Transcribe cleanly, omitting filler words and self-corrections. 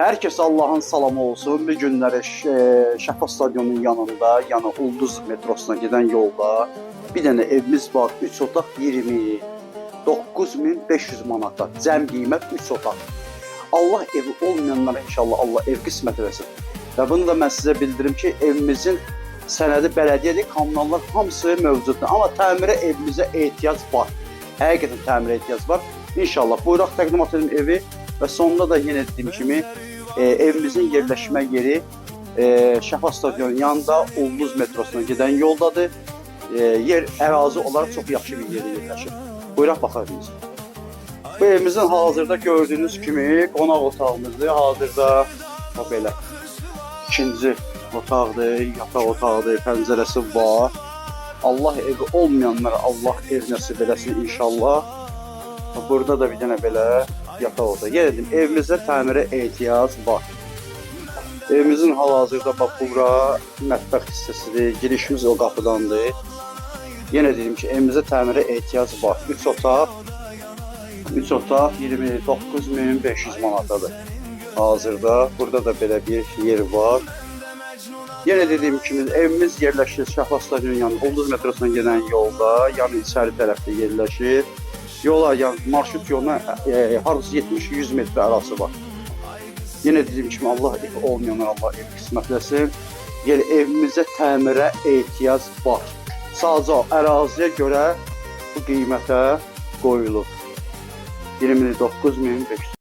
Herkes Allah'ın salamı olsun. Bir günləri Şəfa stadionunun yanında, yəni Ulduz metrosuna gedən yolda bir dənə evimiz var. 3 otaq 29.500 manata. Cəm qiymət 3 otaq. Allah evi olmayanlara inşallah Allah ev qismət eləsin. Və bunu da mən sizə bildirim ki, evimizin sənədi bələdiyyədir, kommunallar hamısı mövcuddur. Amma təmirə evimizə ehtiyac var. Həqiqətən təmirə ehtiyac var. İnşallah buyuraq təqdimat edim evi və sonunda da yenə dediyim kimi evimizin yerləşmə yeri Şəfa stadionunun yanında Ulduz metrosuna gedən yoldadır. Yer ərazi olaraq çox yaxşı bir yerdə yerləşir. Buyuraq baxarınız. Bu evimizin hazırda gördüyünüz kimi qonaq otağımızdır. Hazırda belə ikinci otaqdır, yataq otağıdır, pəncərəsi var. Allah evi olmayanlara Allah ev nəsib eləsin inşallah. Burada da bir dənə belə yataq otağı. Yenə deyim, evimizdə təmirə ehtiyac var. Evimizin hal-hazırda bax bura mətbəx hissəsidir, girişimiz o qapıdandır. Yenə dedim ki, evimizdə təmirə ehtiyac var. 3 otaq 29.500 manatadır. Hazırda burada da belə bir yer var. Yenə dediyim kimi evimiz yerləşir Şəfa stadionunun yanında, Ulduz metrosuna gedən yolda, yəni içəri tərəfdə yerləşir. Yola, yəni marşrut yoluna hardasa 70-100 metrə arası var. Yenə dediyim kimi Allah evi olmayanlar Allah ev qismətləsin. Yəni evimizə təmirə ehtiyac var. Sadəcə əraziyə görə bu qiymətə qoyulur. 29.500.